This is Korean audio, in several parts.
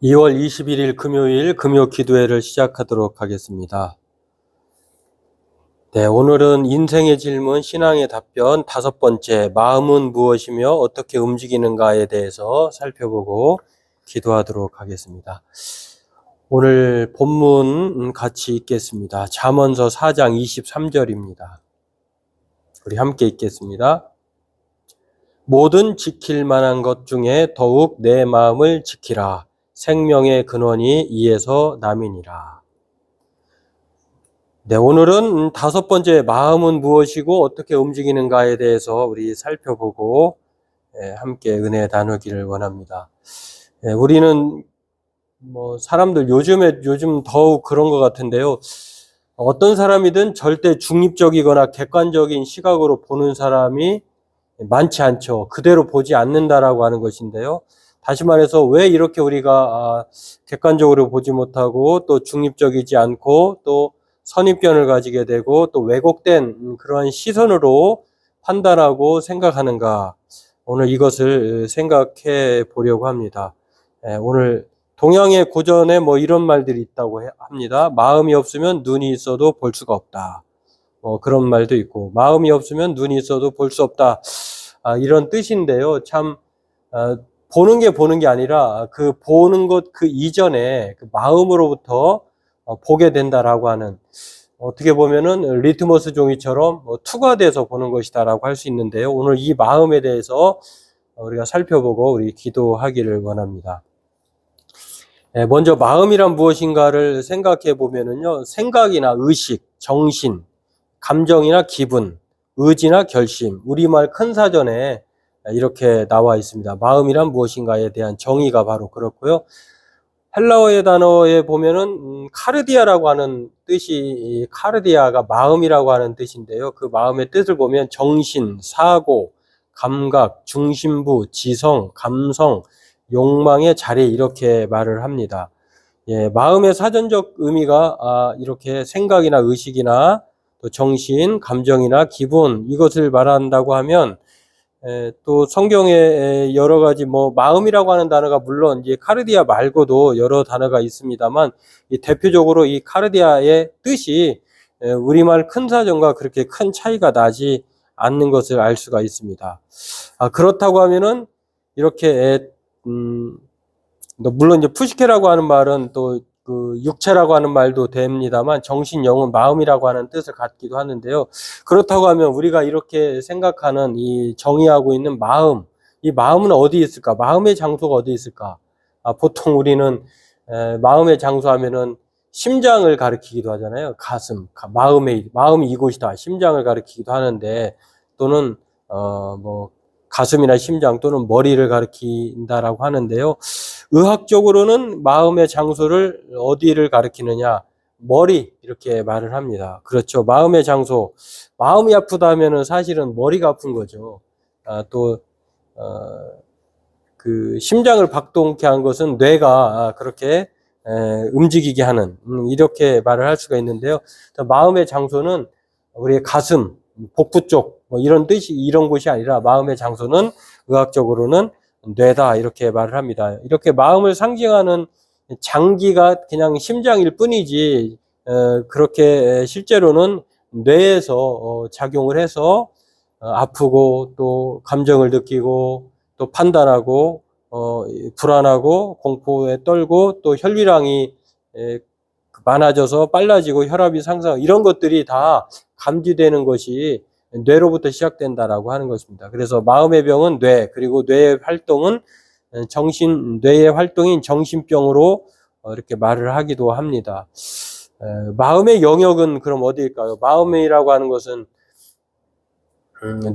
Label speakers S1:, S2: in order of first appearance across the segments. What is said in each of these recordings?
S1: 2월 21일 금요일 금요 기도회를 시작하도록 하겠습니다. 네, 오늘은 인생의 질문, 신앙의 답변 5번째, 마음은 무엇이며 어떻게 움직이는가에 대해서 살펴보고 기도하도록 하겠습니다. 오늘 본문 같이 읽겠습니다. 잠언서 4장 23절입니다. 우리 함께 읽겠습니다. 모든 지킬 만한 것 중에 더욱 내 마음을 지키라. 생명의 근원이 이에서 남이니라. 네, 오늘은 5번째 마음은 무엇이고 어떻게 움직이는가에 대해서 우리 살펴보고 함께 은혜 나누기를 원합니다. 우리는 사람들 요즘 더욱 그런 것 같은데요. 어떤 사람이든 절대 중립적이거나 객관적인 시각으로 보는 사람이 많지 않죠. 그대로 보지 않는다라고 하는 것인데요. 다시 말해서 왜 이렇게 우리가 객관적으로 보지 못하고 또 중립적이지 않고 또 선입견을 가지게 되고 또 왜곡된 그런 시선으로 판단하고 생각하는가, 오늘 이것을 생각해 보려고 합니다. 오늘 동양의 고전에 이런 말들이 있다고 합니다. 마음이 없으면 눈이 있어도 볼 수가 없다. 그런 말도 있고, 마음이 없으면 눈이 있어도 볼 수 없다. 이런 뜻인데요. 참 보는 게 아니라 그 보는 것 그 이전에 그 마음으로부터 보게 된다라고 하는, 어떻게 보면은 리트머스 종이처럼 투과돼서 보는 것이다라고 할 수 있는데요. 오늘 이 마음에 대해서 우리가 살펴보고 우리 기도하기를 원합니다. 먼저 마음이란 무엇인가를 생각해 보면은요, 생각이나 의식, 정신, 감정이나 기분, 의지나 결심, 우리말 큰 사전에 이렇게 나와 있습니다. 마음이란 무엇인가에 대한 정의가 바로 그렇고요. 헬라어의 단어에 보면은 카르디아라고 하는 뜻이, 카르디아가 마음이라고 하는 뜻인데요. 그 마음의 뜻을 보면 정신, 사고, 감각, 중심부, 지성, 감성, 욕망의 자리, 이렇게 말을 합니다. 마음의 사전적 의미가 이렇게 생각이나 의식이나 또 정신, 감정이나 기분, 이것을 말한다고 하면, 또 성경에 여러 가지 마음이라고 하는 단어가 물론 이제 카르디아 말고도 여러 단어가 있습니다만, 대표적으로 이 카르디아의 뜻이 우리말 큰 사전과 그렇게 큰 차이가 나지 않는 것을 알 수가 있습니다. 그렇다고 하면은 이렇게 물론 이제 푸시케라고 하는 말은 또 그 육체라고 하는 말도 됩니다만, 정신, 영혼, 마음이라고 하는 뜻을 갖기도 하는데요. 그렇다고 하면 우리가 이렇게 생각하는 이 정의하고 있는 마음, 이 마음은 어디 있을까? 마음의 장소가 어디 있을까? 보통 우리는 마음의 장소 하면은 심장을 가리키기도 하잖아요. 가슴, 마음이 이곳이다. 심장을 가리키기도 하는데, 또는 가슴이나 심장 또는 머리를 가리킨다라고 하는데요. 의학적으로는 마음의 장소를 어디를 가리키느냐? 머리, 이렇게 말을 합니다. 그렇죠. 마음의 장소. 마음이 아프다 하면은 사실은 머리가 아픈 거죠. 그 심장을 박동케 한 것은 뇌가 그렇게 움직이게 하는, 이렇게 말을 할 수가 있는데요. 마음의 장소는 우리의 가슴, 복부 쪽, 이런 뜻이, 이런 곳이 아니라 마음의 장소는 의학적으로는 뇌다, 이렇게 말을 합니다. 이렇게 마음을 상징하는 장기가 그냥 심장일 뿐이지, 그렇게 실제로는 뇌에서 작용을 해서 아프고 또 감정을 느끼고 또 판단하고 불안하고 공포에 떨고 또 혈류량이 많아져서 빨라지고 혈압이 상승하고, 이런 것들이 다 감지되는 것이 뇌로부터 시작된다라고 하는 것입니다. 그래서 마음의 병은 뇌, 그리고 뇌의 활동은 뇌의 활동인 정신병으로 이렇게 말을 하기도 합니다. 마음의 영역은 그럼 어디일까요? 마음이라고 하는 것은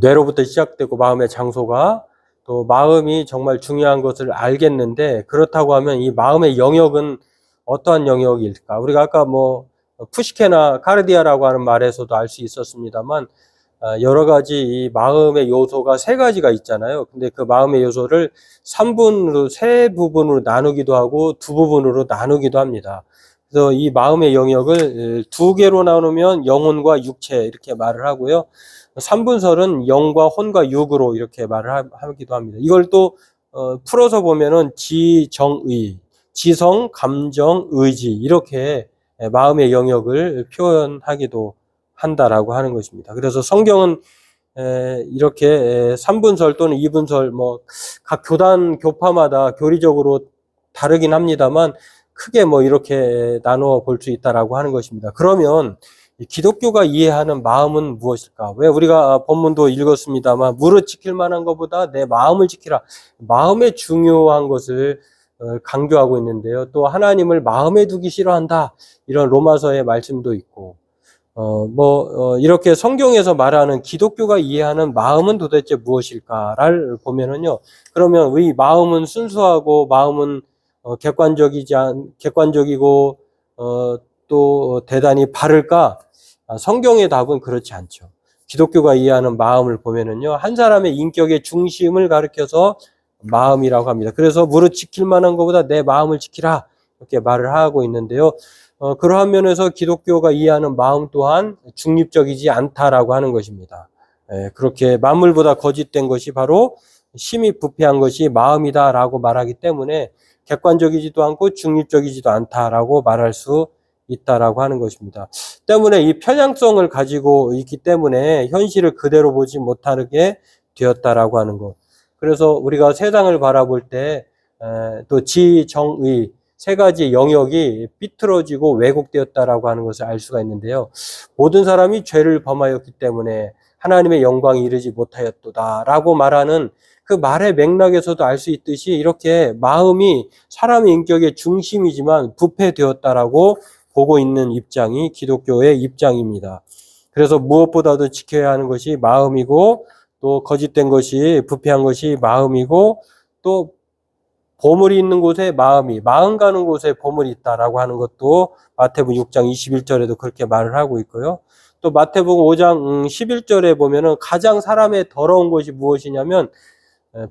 S1: 뇌로부터 시작되고, 마음의 장소가, 또 마음이 정말 중요한 것을 알겠는데, 그렇다고 하면 이 마음의 영역은 어떠한 영역일까? 우리가 아까 푸시케나 카르디아라고 하는 말에서도 알 수 있었습니다만, 여러 가지 이 마음의 요소가 3가지가 있잖아요. 근데 그 마음의 요소를 3부분으로 나누기도 하고 2부분으로 나누기도 합니다. 그래서 이 마음의 영역을 2개로 나누면 영혼과 육체, 이렇게 말을 하고요. 3분설은 영과 혼과 육으로 이렇게 말을 하기도 합니다. 이걸 또 풀어서 보면은 지정의, 지성, 감정, 의지 이렇게 마음의 영역을 표현하기도 한다라고 하는 것입니다. 그래서 성경은 이렇게 3분설 또는 2분설 뭐 각 교단 교파마다 교리적으로 다르긴 합니다만 크게 뭐 이렇게 나누어 볼 수 있다라고 하는 것입니다. 그러면 기독교가 이해하는 마음은 무엇일까? 왜 우리가 본문도 읽었습니다만 무릇 지킬 만한 것보다 내 마음을 지키라. 마음의 중요한 것을 강조하고 있는데요. 또 하나님을 마음에 두기 싫어한다. 이런 로마서의 말씀도 있고 이렇게 성경에서 말하는 기독교가 이해하는 마음은 도대체 무엇일까를 보면은요. 그러면 우리 마음은 순수하고 마음은 객관적이고 또 대단히 바를까? 성경의 답은 그렇지 않죠. 기독교가 이해하는 마음을 보면은요. 한 사람의 인격의 중심을 가리켜서 마음이라고 합니다. 그래서 무릇 지킬 만한 것보다 내 마음을 지키라. 이렇게 말을 하고 있는데요. 그러한 면에서 기독교가 이해하는 마음 또한 중립적이지 않다라고 하는 것입니다. 그렇게 만물보다 거짓된 것이 바로 심히 부패한 것이 마음이다라고 말하기 때문에 객관적이지도 않고 중립적이지도 않다라고 말할 수 있다라고 하는 것입니다. 때문에 이 편향성을 가지고 있기 때문에 현실을 그대로 보지 못하게 되었다라고 하는 것. 그래서 우리가 세상을 바라볼 때 또 지정의 세 가지 영역이 삐뚤어지고 왜곡되었다라고 하는 것을 알 수가 있는데요. 모든 사람이 죄를 범하였기 때문에 하나님의 영광이 이르지 못하였도다라고 말하는 그 말의 맥락에서도 알 수 있듯이 이렇게 마음이 사람의 인격의 중심이지만 부패되었다라고 보고 있는 입장이 기독교의 입장입니다. 그래서 무엇보다도 지켜야 하는 것이 마음이고 또 거짓된 것이 부패한 것이 마음이고 또 보물이 있는 곳에 마음 가는 곳에 보물이 있다라고 하는 것도 마태복음 6장 21절에도 그렇게 말을 하고 있고요. 또 마태복음 5장 11절에 보면은 가장 사람의 더러운 것이 무엇이냐면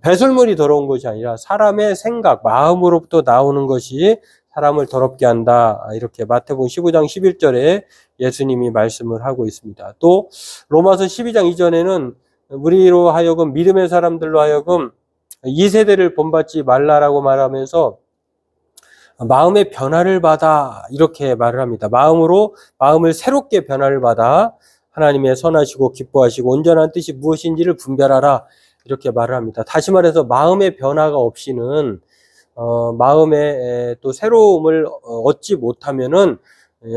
S1: 배설물이 더러운 것이 아니라 사람의 생각, 마음으로부터 나오는 것이 사람을 더럽게 한다. 이렇게 마태복음 15장 11절에 예수님이 말씀을 하고 있습니다. 또 로마서 12장 이전에는 우리로 하여금 믿음의 사람들로 하여금 이 세대를 본받지 말라라고 말하면서 마음의 변화를 받아 이렇게 말을 합니다. 마음을 새롭게 변화를 받아 하나님의 선하시고 기뻐하시고 온전한 뜻이 무엇인지를 분별하라 이렇게 말을 합니다. 다시 말해서 마음의 변화가 없이는 마음의 또 새로움을 얻지 못하면은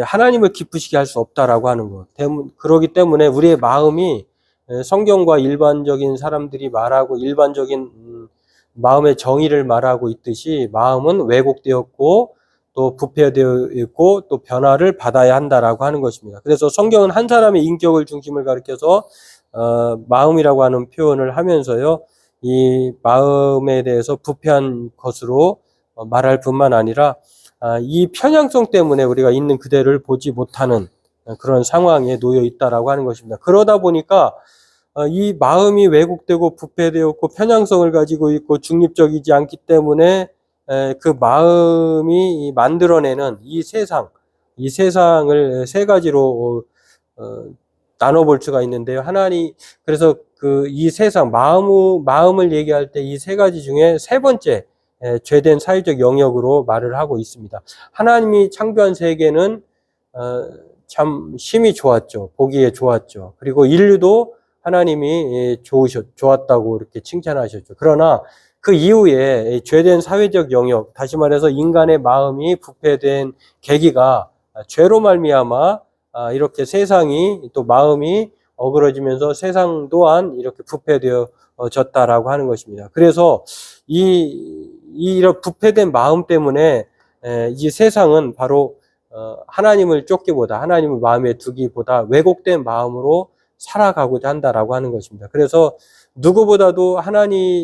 S1: 하나님을 기쁘시게 할 수 없다라고 하는 것. 그렇기 때문에 우리의 마음이 성경과 일반적인 사람들이 말하고 일반적인 마음의 정의를 말하고 있듯이 마음은 왜곡되었고 또 부패되어 있고 또 변화를 받아야 한다라고 하는 것입니다. 그래서 성경은 한 사람의 인격을 중심을 가리켜서 마음이라고 하는 표현을 하면서요. 이 마음에 대해서 부패한 것으로 말할 뿐만 아니라 이 편향성 때문에 우리가 있는 그대를 보지 못하는 그런 상황에 놓여 있다라고 하는 것입니다. 그러다 보니까 이 마음이 왜곡되고 부패되었고 편향성을 가지고 있고 중립적이지 않기 때문에 그 마음이 만들어내는 이 세상을 세 가지로 나눠볼 수가 있는데요. 그래서 이 세상, 마음을 얘기할 때 이 세 가지 중에 세 번째, 죄된 사회적 영역으로 말을 하고 있습니다. 하나님이 창조한 세계는, 참 심히 좋았죠. 보기에 좋았죠. 그리고 인류도 하나님이 좋았다고 이렇게 칭찬하셨죠. 그러나 그 이후에 죄된 사회적 영역, 다시 말해서 인간의 마음이 부패된 계기가 죄로 말미암아 이렇게 세상이 또 마음이 어그러지면서 세상 또한 이렇게 부패되어졌다라고 하는 것입니다. 그래서 이런 부패된 마음 때문에 이 세상은 바로 하나님을 쫓기보다 하나님을 마음에 두기보다 왜곡된 마음으로 살아가고자 한다라고 하는 것입니다. 그래서 누구보다도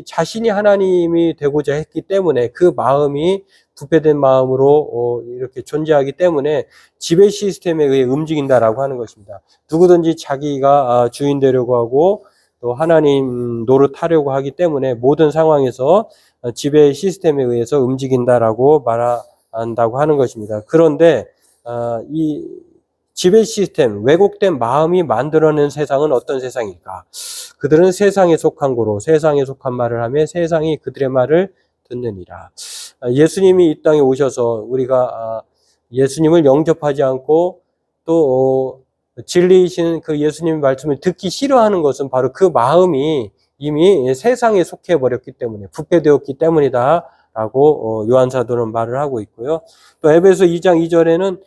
S1: 자신이 하나님이 되고자 했기 때문에 그 마음이 부패된 마음으로 이렇게 존재하기 때문에 지배 시스템에 의해 움직인다라고 하는 것입니다. 누구든지 자기가 주인 되려고 하고 또 하나님 노릇하려고 하기 때문에 모든 상황에서 지배 시스템에 의해서 움직인다라고 말한다고 하는 것입니다. 그런데 이 지배 시스템, 왜곡된 마음이 만들어낸 세상은 어떤 세상일까? 그들은 세상에 속한 거로 세상에 속한 말을 하며 세상이 그들의 말을 듣느니라. 예수님이 이 땅에 오셔서 우리가 예수님을 영접하지 않고 또 진리이신 그 예수님의 말씀을 듣기 싫어하는 것은 바로 그 마음이 이미 세상에 속해 버렸기 때문에, 부패되었기 때문이다 라고 요한사도는 말을 하고 있고요. 또 에베소 2장 2절에는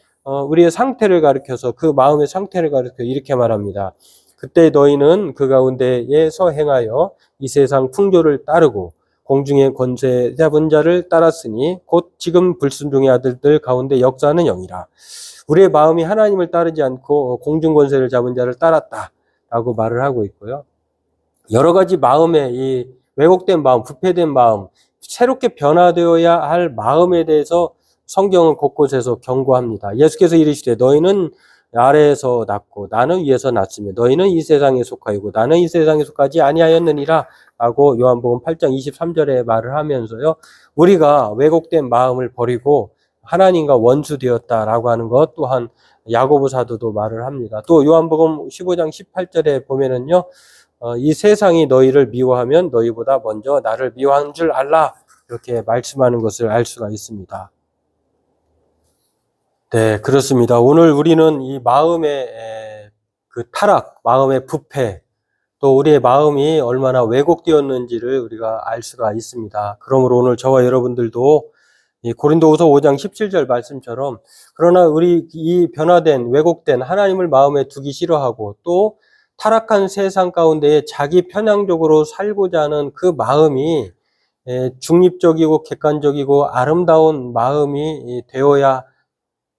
S1: 우리의 상태를 가리켜서, 그 마음의 상태를 가리켜 이렇게 말합니다. 그때 너희는 그 가운데에서 행하여 이 세상 풍조를 따르고 공중의 권세 잡은 자를 따랐으니 곧 지금 불순종의 아들들 가운데 역사하는 영이라. 우리의 마음이 하나님을 따르지 않고 공중 권세를 잡은 자를 따랐다라고 말을 하고 있고요. 여러 가지 마음의 이 왜곡된 마음, 부패된 마음, 새롭게 변화되어야 할 마음에 대해서 성경은 곳곳에서 경고합니다. 예수께서 이르시되 너희는 아래에서 났고 나는 위에서 났으며 너희는 이 세상에 속하이고 나는 이 세상에 속하지 아니하였느니라 라고 요한복음 8장 23절에 말을 하면서요, 우리가 왜곡된 마음을 버리고 하나님과 원수되었다라고 하는 것 또한 야고보 사도도 말을 합니다. 또 요한복음 15장 18절에 보면은요, 이 세상이 너희를 미워하면 너희보다 먼저 나를 미워한 줄 알라, 이렇게 말씀하는 것을 알 수가 있습니다. 네, 그렇습니다. 오늘 우리는 이 마음의 그 타락, 마음의 부패, 또 우리의 마음이 얼마나 왜곡되었는지를 우리가 알 수가 있습니다. 그러므로 오늘 저와 여러분들도 이 고린도후서 5장 17절 말씀처럼, 그러나 우리 이 변화된 왜곡된 하나님을 마음에 두기 싫어하고 또 타락한 세상 가운데에 자기 편향적으로 살고자 하는 그 마음이 중립적이고 객관적이고 아름다운 마음이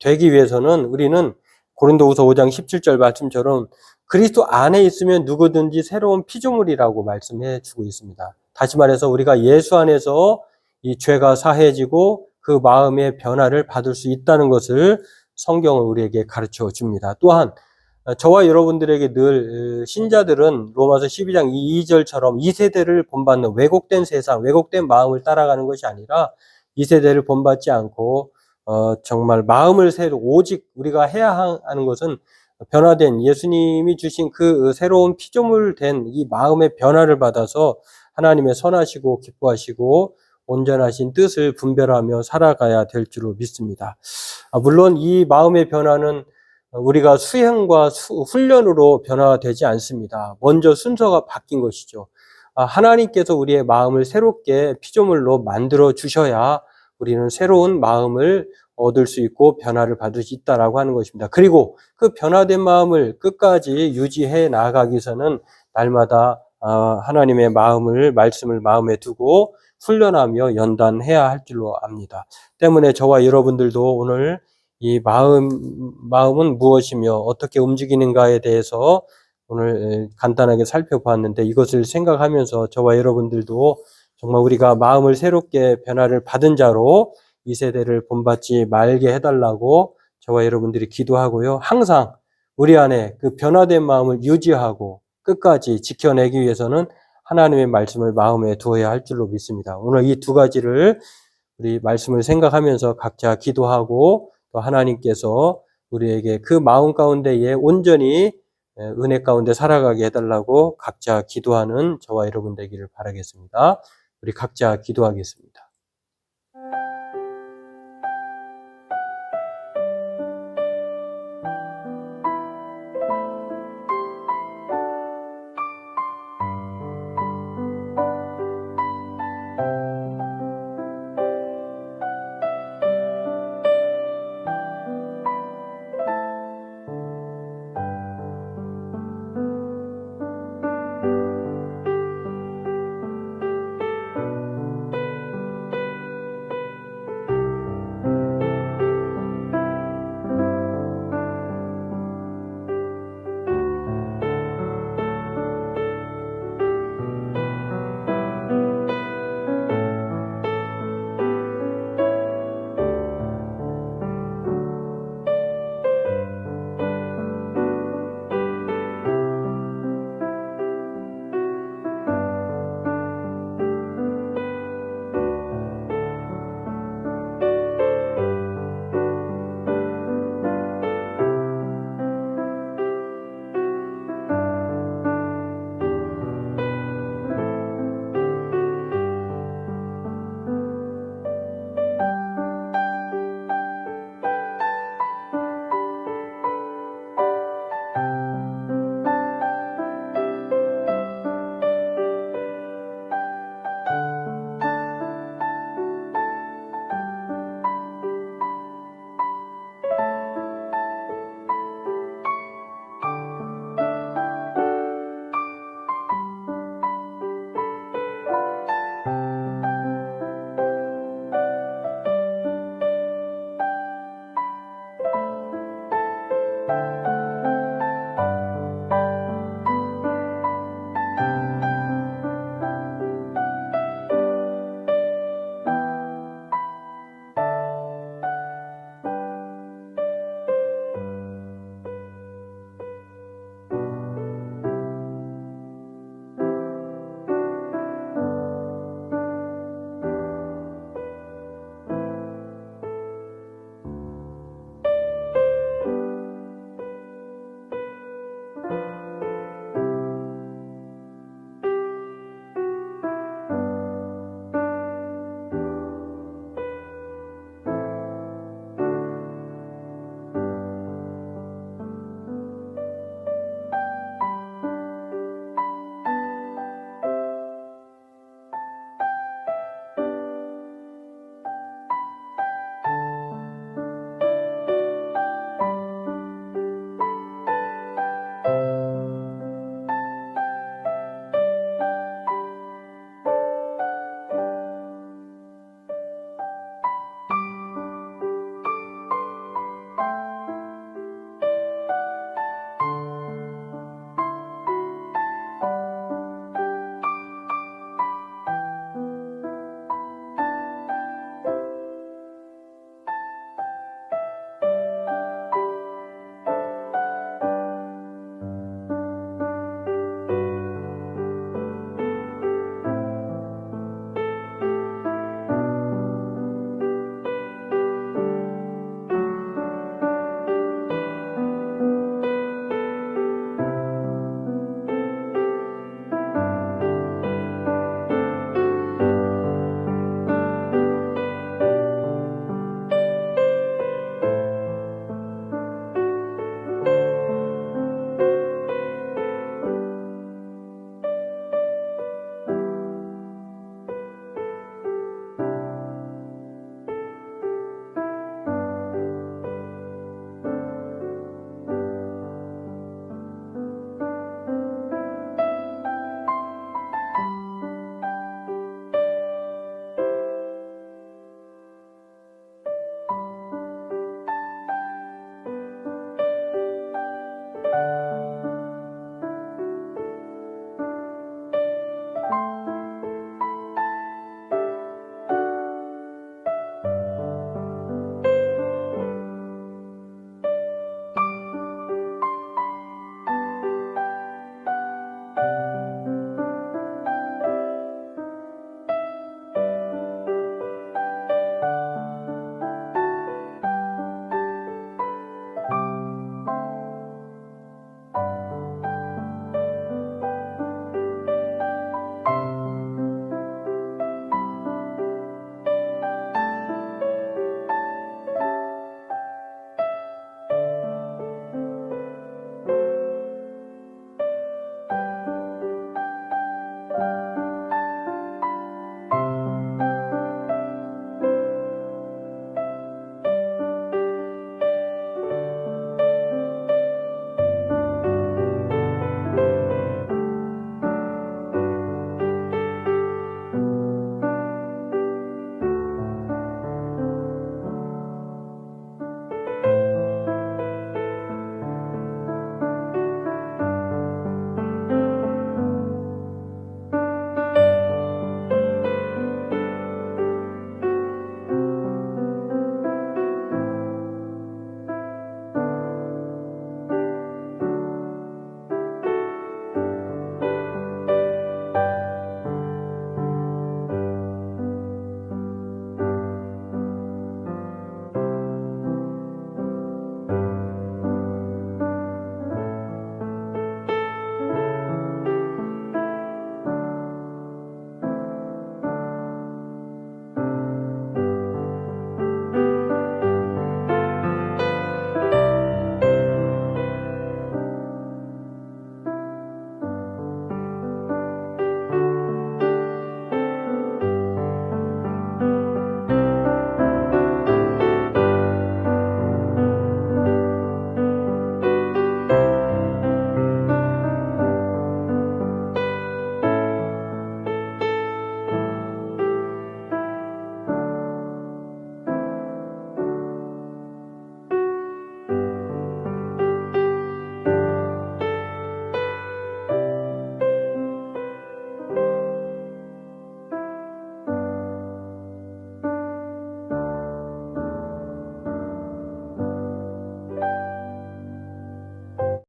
S1: 되기 위해서는 우리는 고린도후서 5장 17절 말씀처럼 그리스도 안에 있으면 누구든지 새로운 피조물이라고 말씀해 주고 있습니다. 다시 말해서 우리가 예수 안에서 이 죄가 사해지고 그 마음의 변화를 받을 수 있다는 것을 성경은 우리에게 가르쳐 줍니다. 또한 저와 여러분들에게 늘 신자들은 로마서 12장 2절처럼 이 세대를 본받는 왜곡된 세상, 왜곡된 마음을 따라가는 것이 아니라 이 세대를 본받지 않고 정말 마음을 새로, 오직 우리가 해야 하는 것은 변화된 예수님이 주신 그 새로운 피조물 된 이 마음의 변화를 받아서 하나님의 선하시고 기뻐하시고 온전하신 뜻을 분별하며 살아가야 될 줄로 믿습니다. 물론 이 마음의 변화는 우리가 수행과 훈련으로 변화되지 않습니다. 먼저 순서가 바뀐 것이죠. 하나님께서 우리의 마음을 새롭게 피조물로 만들어 주셔야 우리는 새로운 마음을 얻을 수 있고 변화를 받을 수 있다라고 하는 것입니다. 그리고 그 변화된 마음을 끝까지 유지해 나가기 위해서는 날마다 하나님의 말씀을 마음에 두고 훈련하며 연단해야 할 줄로 압니다. 때문에 저와 여러분들도 오늘 이 마음은 무엇이며 어떻게 움직이는가에 대해서 오늘 간단하게 살펴보았는데, 이것을 생각하면서 저와 여러분들도 정말 우리가 마음을 새롭게 변화를 받은 자로 이 세대를 본받지 말게 해달라고 저와 여러분들이 기도하고요. 항상 우리 안에 그 변화된 마음을 유지하고 끝까지 지켜내기 위해서는 하나님의 말씀을 마음에 두어야 할 줄로 믿습니다. 오늘 이 두 가지를 우리 말씀을 생각하면서 각자 기도하고 또 하나님께서 우리에게 그 마음 가운데에 온전히 은혜 가운데 살아가게 해달라고 각자 기도하는 저와 여러분 되기를 바라겠습니다. 우리 각자 기도하겠습니다.